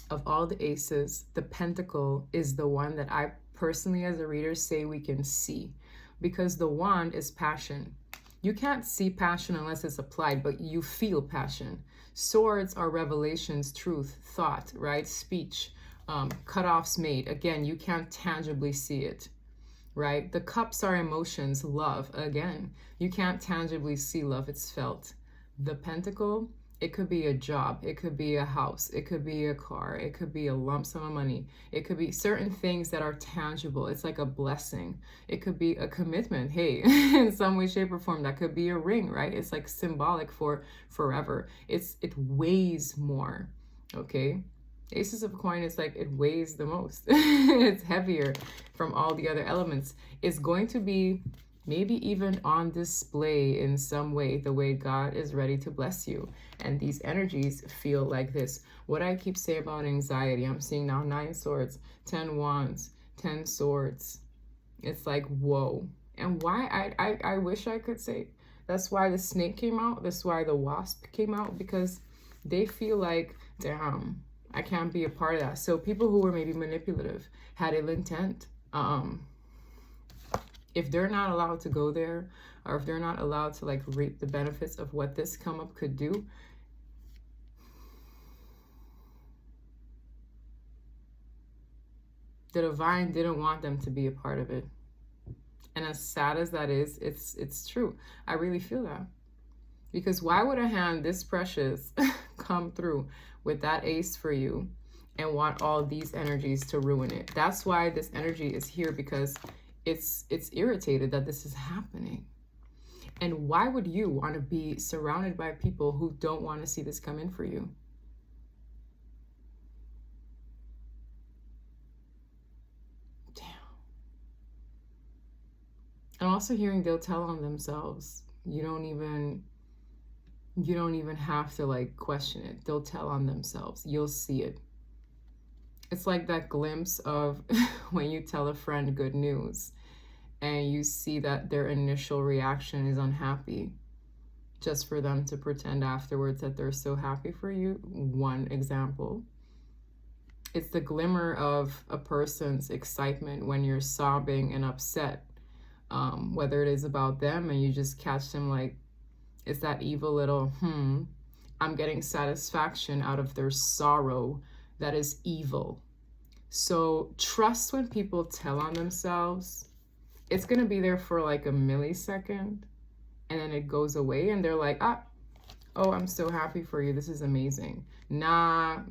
Of all the aces, the pentacle is the one that I personally as a reader say we can see, because the wand is passion. You can't see passion unless it's applied, but you feel passion. Swords are revelations, truth, thought, right? Speech, cutoffs made. Again, you can't tangibly see it, right? The cups are emotions, love. Again, you can't tangibly see love, it's felt. The pentacle, it could be a job, it could be a house, it could be a car, it could be a lump sum of money, it could be certain things that are tangible. It's like a blessing. It could be a commitment, hey, in some way, shape, or form. That could be a ring, right? It's like symbolic for forever. It weighs more, okay? Aces of coin, it's like it weighs the most. It's heavier from all the other elements. It's going to be maybe even on display in some way, the way God is ready to bless you. And these energies feel like this. What I keep saying about anxiety, I'm seeing now 9 swords, 10 wands, 10 swords. It's like, whoa. And why I wish I could say, that's why the snake came out. That's why the wasp came out, because they feel like, damn, I can't be a part of that. So people who were maybe manipulative, had ill intent, if they're not allowed to go there, or if they're not allowed to like reap the benefits of what this come up could do, the divine didn't want them to be a part of it. And as sad as that is, it's true. I really feel that. Because why would a hand this precious come through with that ace for you and want all these energies to ruin it? That's why this energy is here, because it's irritated that this is happening. And why would you want to be surrounded by people who don't want to see this come in for you? I'm also hearing they'll tell on themselves. You don't even have to like question it. They'll tell on themselves. You'll see it. It's like that glimpse of when you tell a friend good news and you see that their initial reaction is unhappy, just for them to pretend afterwards that they're so happy for you. One example. It's the glimmer of a person's excitement when you're sobbing and upset, whether it is about them and you just catch them like, it's that evil little, I'm getting satisfaction out of their sorrow. That is evil. So trust when people tell on themselves. It's going to be there for like a millisecond and then it goes away and they're like, oh, I'm so happy for you. This is amazing. Nah,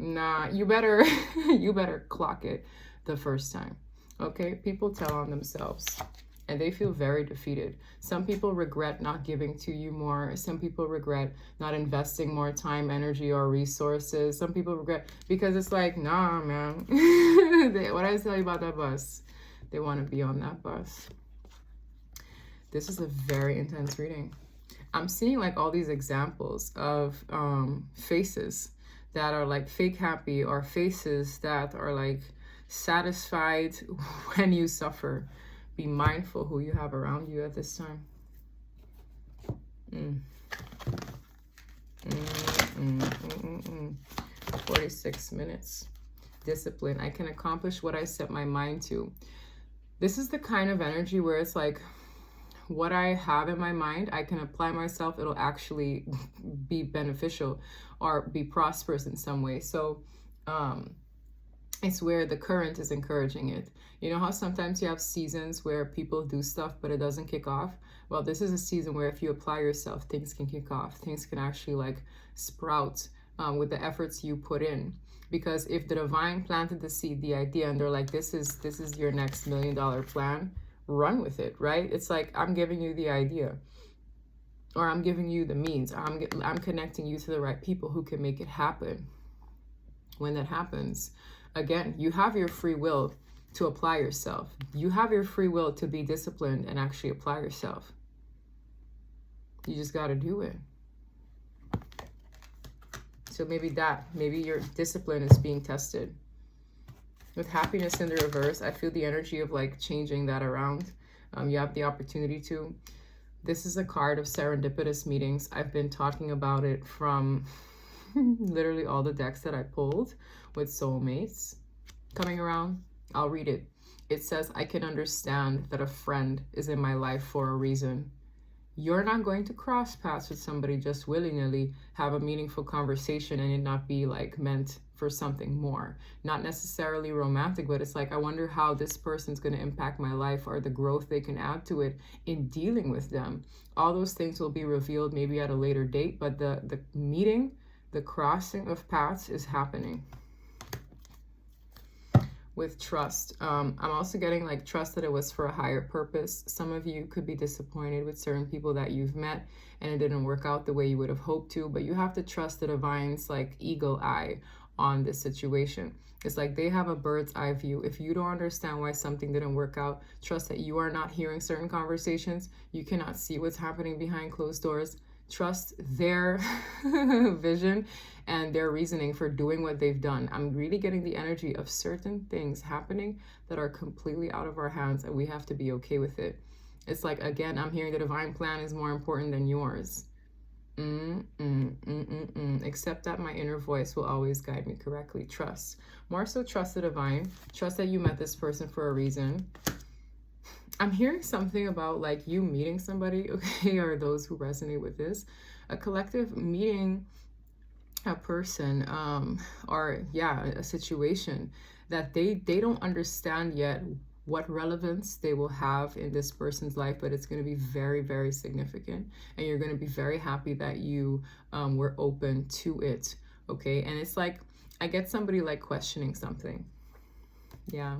you better, you better clock it the first time. Okay, people tell on themselves and they feel very defeated. Some people regret not giving to you more. Some people regret not investing more time, energy, or resources. Some people regret because it's like, nah, man. What did I tell you about that bus? They want to be on that bus. This is a very intense reading. I'm seeing like all these examples of faces that are like fake happy or faces that are like satisfied when you suffer. Be mindful who you have around you at this time. 46 minutes. Discipline. I can accomplish what I set my mind to. This is the kind of energy where it's like, what I have in my mind, I can apply myself. It'll actually be beneficial or be prosperous in some way. So it's where the current is encouraging it. You know how sometimes you have seasons where people do stuff, but it doesn't kick off? Well, this is a season where if you apply yourself, things can kick off. Things can actually like sprout with the efforts you put in. Because if the divine planted the seed, the idea, and they're like, this is your next $1 million plan, run with it, right? It's like, I'm giving you the idea, or I'm giving you the means. I'm connecting you to the right people who can make it happen. When that happens, again, you have your free will to apply yourself. You have your free will to be disciplined and actually apply yourself. You just got to do it. So maybe your discipline is being tested. With happiness in the reverse, I feel the energy of like changing that around. You have the opportunity to. This is a card of serendipitous meetings. I've been talking about it from literally all the decks that I pulled with soulmates coming around. I'll read it. It says, I can understand that a friend is in my life for a reason. You're not going to cross paths with somebody just willy-nilly, have a meaningful conversation and it not be like meant for something more. Not necessarily romantic, but it's like, I wonder how this person's going to impact my life or the growth they can add to it in dealing with them. All those things will be revealed maybe at a later date, but the meeting, the crossing of paths is happening. With trust. I'm also getting like trust that it was for a higher purpose. Some of you could be disappointed with certain people that you've met and it didn't work out the way you would have hoped to, but you have to trust the divine's like eagle eye on this situation. It's like they have a bird's eye view. If you don't understand why something didn't work out, trust that you are not hearing certain conversations. You cannot see what's happening behind closed doors. Trust their vision and their reasoning for doing what they've done. I'm really getting the energy of certain things happening that are completely out of our hands and we have to be okay with it. It's like, again, I'm hearing the divine plan is more important than yours. Except that my inner voice will always guide me correctly. Trust. More so trust the divine. Trust that you met this person for a reason. I'm hearing something about like you meeting somebody, okay, or those who resonate with this, a collective meeting a person or a situation that they don't understand yet what relevance they will have in this person's life, but it's going to be very, very significant and you're going to be very happy that you were open to it, okay? And it's like I get somebody like questioning something. Yeah,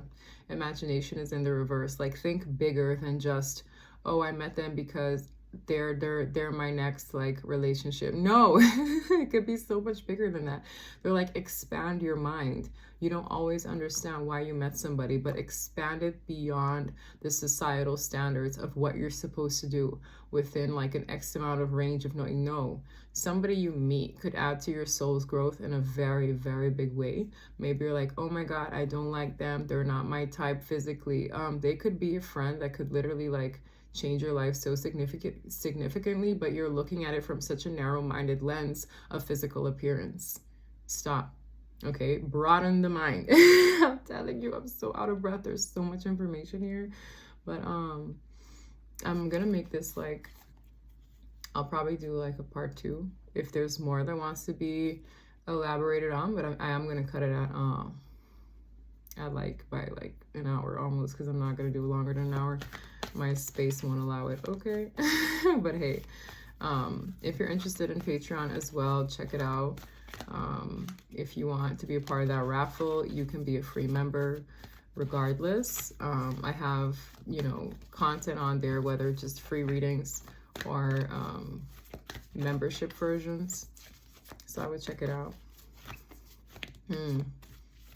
imagination is in the reverse. Like think bigger than just, oh, I met them because they're my next like relationship. No, it could be so much bigger than that. They're like, expand your mind. You don't always understand why you met somebody, but expand it beyond the societal standards of what you're supposed to do within like an X amount of range of knowing. No, somebody you meet could add to your soul's growth in a very, very big way. Maybe you're like, oh my God, I don't like them. They're not my type physically. They could be a friend that could literally like change your life so significantly, but you're looking at it from such a narrow-minded lens of physical appearance. Stop. Okay, broaden the mind. I'm telling you, I'm so out of breath. There's so much information here, but I'm gonna make this like, I'll probably do like a part 2 if there's more that wants to be elaborated on, but I am gonna cut it at like by like an hour almost, because I'm not gonna do longer than an hour. My space won't allow it. Okay. But hey, if you're interested in Patreon as well, check it out. If you want to be a part of that raffle, you can be a free member regardless. I have, you know, content on there, whether just free readings or membership versions, so I would check it out.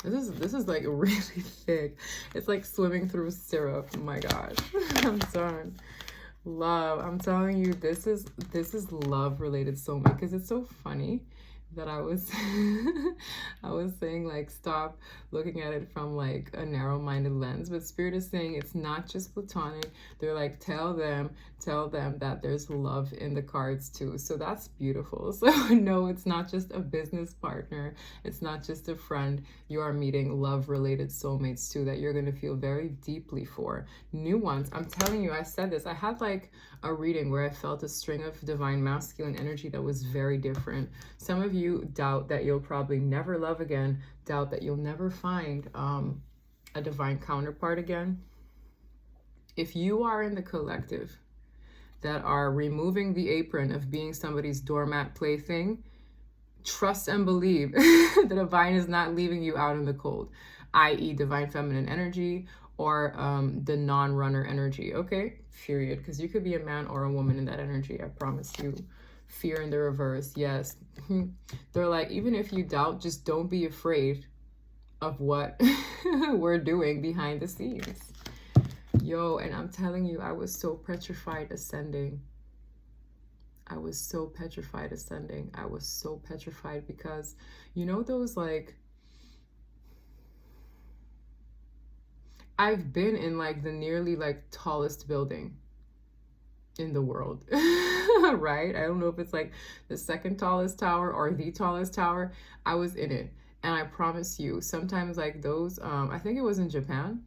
This is like really thick. It's like swimming through syrup. Oh my gosh. I'm done. Love. I'm telling you, this is love related soulmate, because it's so funny that I was saying like, stop looking at it from like a narrow-minded lens, but Spirit is saying it's not just platonic. They're like, tell them that there's love in the cards too. So that's beautiful. So no, it's not just a business partner, it's not just a friend. You are meeting love-related soulmates too that you're going to feel very deeply for. New ones. I'm telling you, I said this, I had like a reading where I felt a string of divine masculine energy that was very different. Some of you doubt that you'll probably never love again, doubt that you'll never find a divine counterpart again. If you are in the collective that are removing the apron of being somebody's doormat plaything, trust and believe the divine is not leaving you out in the cold, i.e. divine feminine energy or the non-runner energy, okay? Period. Because you could be a man or a woman in that energy, I promise you. Fear in the reverse, yes. They're like, even if you doubt, just don't be afraid of what we're doing behind the scenes. Yo, and I'm telling you, I was so petrified ascending. I was so petrified ascending. I was so petrified because, you know, those like, I've been in like the nearly like tallest building in the world, right? I don't know if it's like the second tallest tower or the tallest tower. I was in it. And I promise you, sometimes like those, I think it was in Japan,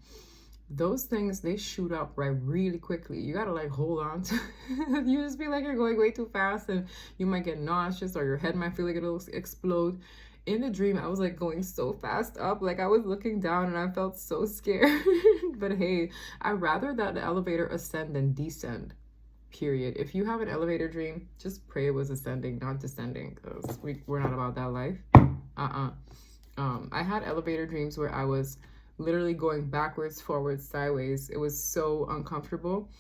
those things, they shoot up right really quickly. You gotta like hold on to you just be like you're going way too fast and you might get nauseous or your head might feel like it'll explode. In the dream, I was like going so fast up, like I was looking down and I felt so scared. But hey, I'd rather that the elevator ascend than descend, period. If you have an elevator dream, just pray it was ascending, not descending, because we're not about that life. I had elevator dreams where I was literally going backwards, forwards, sideways. It was so uncomfortable.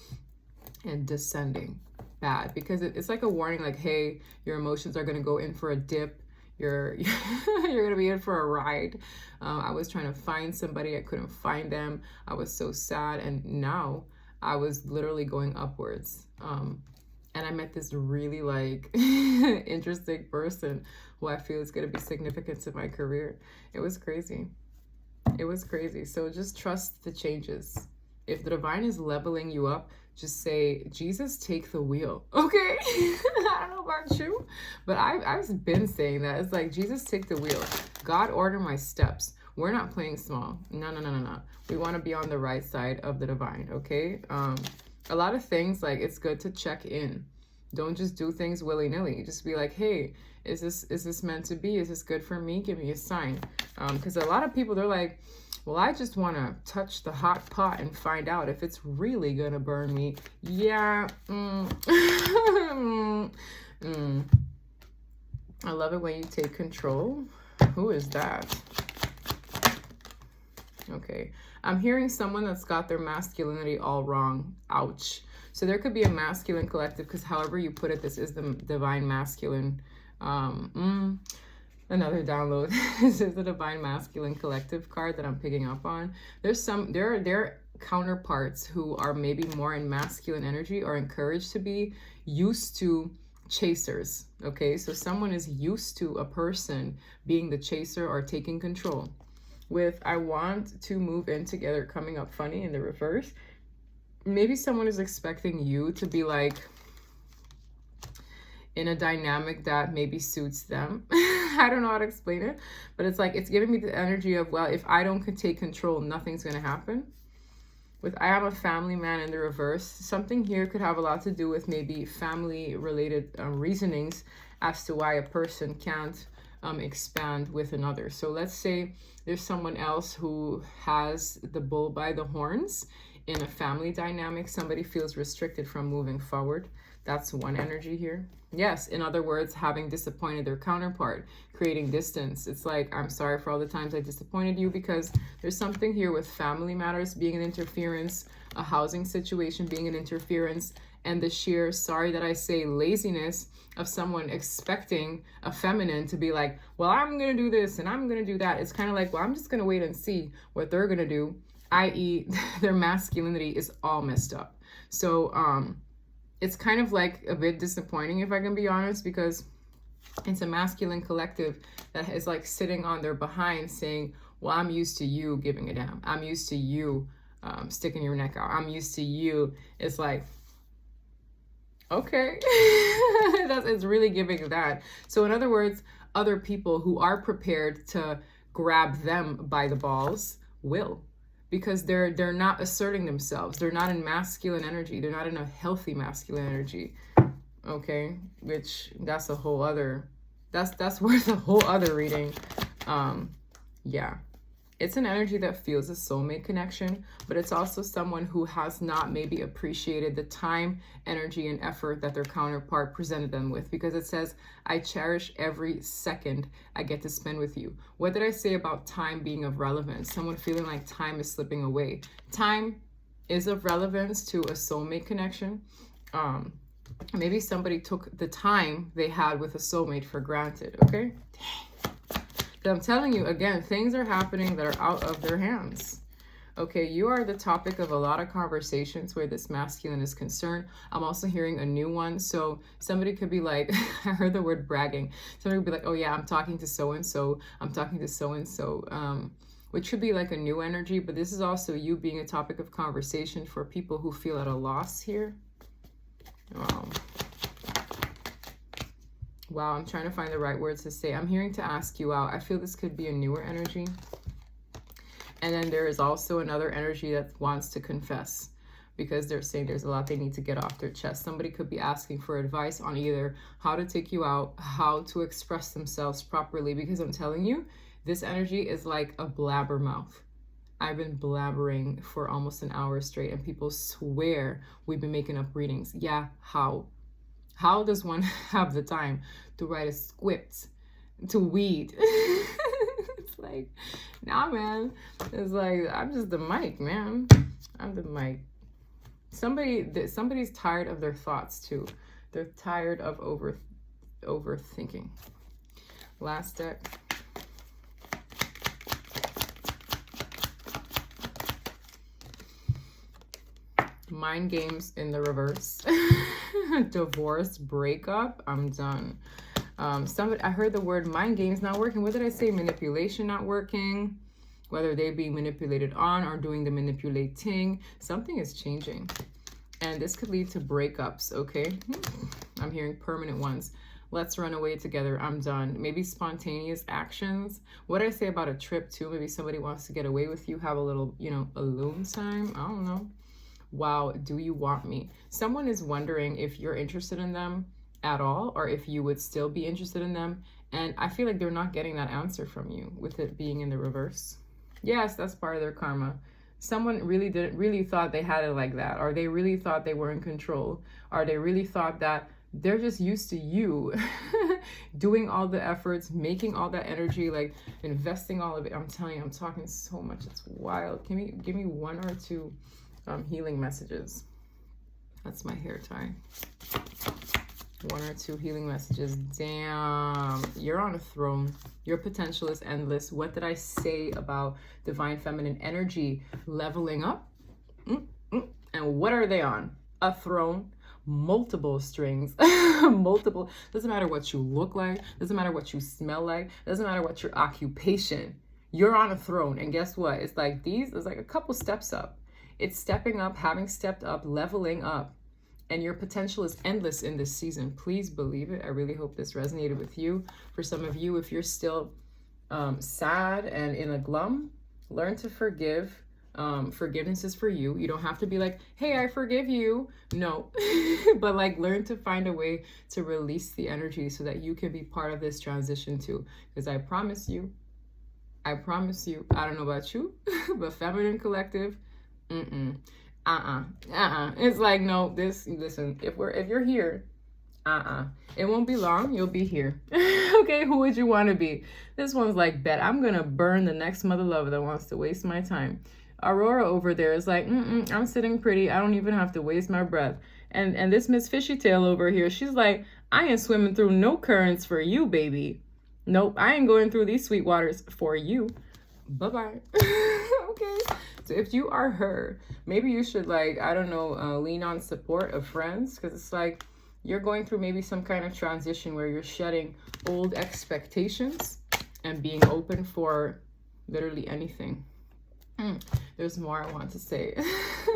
And descending, bad, because it's like a warning, like, hey, your emotions are going to go in for a dip. You're going to be in for a ride. I was trying to find somebody. I couldn't find them. I was so sad. And now I was literally going upwards. And I met this really like interesting person who I feel is going to be significant to my career. It was crazy. It was crazy. So just trust the changes. If the divine is leveling you up, just say, Jesus, take the wheel. Okay? I don't know about you, but I've been saying that. It's like, Jesus, take the wheel. God, order my steps. We're not playing small. No. We want to be on the right side of the divine, okay? A lot of things, like, it's good to check in. Don't just do things willy-nilly. Just be like, hey, is this meant to be? Is this good for me? Give me a sign. Because a lot of people, they're like, well, I just want to touch the hot pot and find out if it's really going to burn me. Yeah. I love it when you take control. Who is that? Okay. I'm hearing someone that's got their masculinity all wrong. Ouch. So there could be a masculine collective, because however you put it, this is the divine masculine. Another download. This is the divine masculine collective card that I'm picking up on. There are counterparts who are maybe more in masculine energy, or encouraged to be, used to chasers. Okay, so someone is used to a person being the chaser or taking control. With I want to move in together coming up funny in the reverse, maybe someone is expecting you to be like in a dynamic that maybe suits them. I don't know how to explain it, but it's like, it's giving me the energy of, well, if I don't take control, nothing's going to happen. With I am a family man in the reverse, something here could have a lot to do with maybe family related reasonings as to why a person can't expand with another. So let's say there's someone else who has the bull by the horns in a family dynamic. Somebody feels restricted from moving forward. That's one energy here. Yes, in other words, having disappointed their counterpart, creating distance. It's like, I'm sorry for all the times I disappointed you, because there's something here with family matters being an interference, a housing situation being an interference, and the sheer, sorry that I say, laziness of someone expecting a feminine to be like, well, I'm going to do this and I'm going to do that. It's kind of like, well, I'm just going to wait and see what they're going to do, i.e. their masculinity is all messed up. So, it's kind of like a bit disappointing, if I can be honest, because it's a masculine collective that is like sitting on their behind saying, well, I'm used to you giving a damn. I'm used to you sticking your neck out. I'm used to you. It's like, okay, it's really giving that. So in other words, other people who are prepared to grab them by the balls will. Because they're not asserting themselves. They're not in masculine energy. They're not in a healthy masculine energy. Okay, which that's a whole other, that's worth a whole other reading. Yeah, it's an energy that feels a soulmate connection, but it's also someone who has not maybe appreciated the time, energy, and effort that their counterpart presented them with, because it says, I cherish every second I get to spend with you. What did I say about time being of relevance? Someone feeling like time is slipping away. Time is of relevance to a soulmate connection. Maybe somebody took the time they had with a soulmate for granted, okay? I'm telling you, again, things are happening that are out of their hands. Okay, you are the topic of a lot of conversations where this masculine is concerned. I'm also hearing a new one. So somebody could be like, I heard the word bragging. Somebody would be like, oh yeah, I'm talking to so-and-so. I'm talking to so-and-so, which should be like a new energy. But this is also you being a topic of conversation for people who feel at a loss here. Wow, I'm trying to find the right words to say. I'm hearing to ask you out. I feel this could be a newer energy. And then there is also another energy that wants to confess, because they're saying there's a lot they need to get off their chest. Somebody could be asking for advice on either how to take you out, how to express themselves properly, because I'm telling you, this energy is like a blabbermouth. I've been blabbering for almost an hour straight, and people swear we've been making up readings. Yeah, how? How does one have the time to write a script, to weed? It's like, nah, man. It's like, I'm just the mic, man. I'm the mic. Somebody's tired of their thoughts too. They're tired of overthinking. Last deck. Mind games in the reverse. Divorce, breakup, I'm done. I heard the word mind games not working. What did I say? Manipulation not working. Whether they be manipulated on or doing the manipulating, something is changing. And this could lead to breakups, okay? I'm hearing permanent ones. Let's run away together. I'm done. Maybe spontaneous actions. What did I say about a trip too? Maybe somebody wants to get away with you, have a little, alone time. I don't know. Wow, do you want me? Someone is wondering if you're interested in them at all, or if you would still be interested in them. And I feel like they're not getting that answer from you with it being in the reverse. Yes, that's part of their karma. Someone really thought they had it like that, or they really thought they were in control, or they really thought that they're just used to you doing all the efforts, making all that energy, like investing all of it. I'm telling you, I'm talking so much. It's wild. Give me one or two healing messages. That's my hair tie. 1 or 2 healing messages. Damn, you're on a throne. Your potential is endless. What did I say about divine feminine energy leveling up? And what are they on? A throne, multiple strings, multiple. Doesn't matter what you look like. Doesn't matter what you smell like. Doesn't matter what your occupation. You're on a throne. And guess what? It's like it's like a couple steps up. It's stepping up, having stepped up, leveling up. And your potential is endless in this season. Please believe it. I really hope this resonated with you. For some of you, if you're still sad and in a glum, learn to forgive. Forgiveness is for you. You don't have to be like, hey, I forgive you. No, but like learn to find a way to release the energy so that you can be part of this transition too. Because I promise you, I don't know about you, but Feminine Collective, it's like, no, listen, if you're here, it won't be long, you'll be here. Okay, who would you want to be? This one's like, bet I'm gonna burn the next mother lover that wants to waste my time. Aurora over there is like, I'm sitting pretty, I don't even have to waste my breath. And this Miss Fishy Tail over here, she's like, I ain't swimming through no currents for you, baby. Nope, I ain't going through these sweet waters for you. Bye-bye. Okay. So if you are her, maybe you should, like, I don't know, lean on support of friends, because it's like you're going through maybe some kind of transition where you're shedding old expectations and being open for literally anything. There's more I want to say.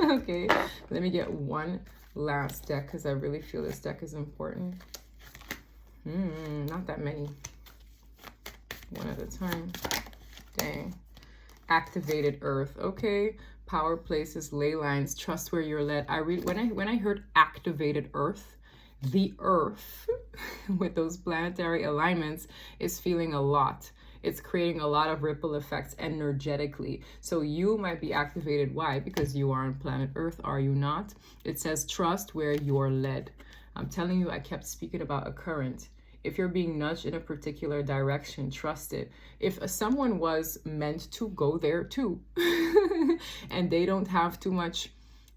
Okay, let me get one last deck because I really feel this deck is important. Not that many. One at a time. Dang. Activated earth. Okay, power places, ley lines, trust where you're led. When I heard activated earth, the earth with those planetary alignments is feeling a lot. It's creating a lot of ripple effects energetically. So you might be activated. Why? Because you are on planet earth, are you not? It says trust where you're led. I'm telling you, I kept speaking about a current. If you're being nudged in a particular direction, trust it. If someone was meant to go there too, and they don't have too much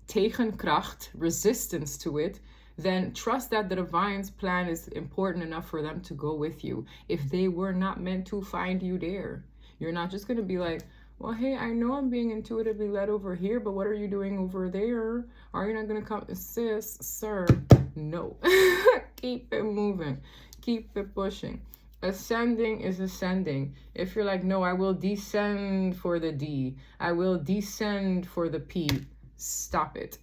tegenkracht, resistance to it, then trust that the divine's plan is important enough for them to go with you. If they were not meant to find you there, you're not just going to be like, well, hey, I know I'm being intuitively led over here, but what are you doing over there? Are you not going to come? Sis, sir, no. Keep it moving. Keep it pushing. Ascending is ascending. If you're like, no, I will descend for the D. I will descend for the P. Stop it.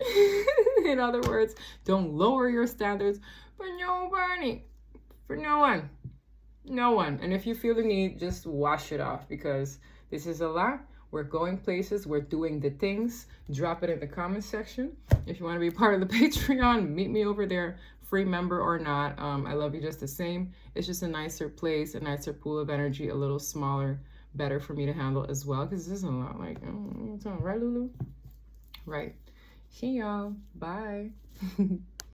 In other words, don't lower your standards for nobody. For no one. No one. And if you feel the need, just wash it off, because this is a lot. We're going places. We're doing the things. Drop it in the comment section. If you want to be part of the Patreon, meet me over there. Free member or not, I love you just the same. It's just a nicer place, a nicer pool of energy, a little smaller, better for me to handle as well, because this is a lot. Like, right, Lulu? Right. See y'all. Bye.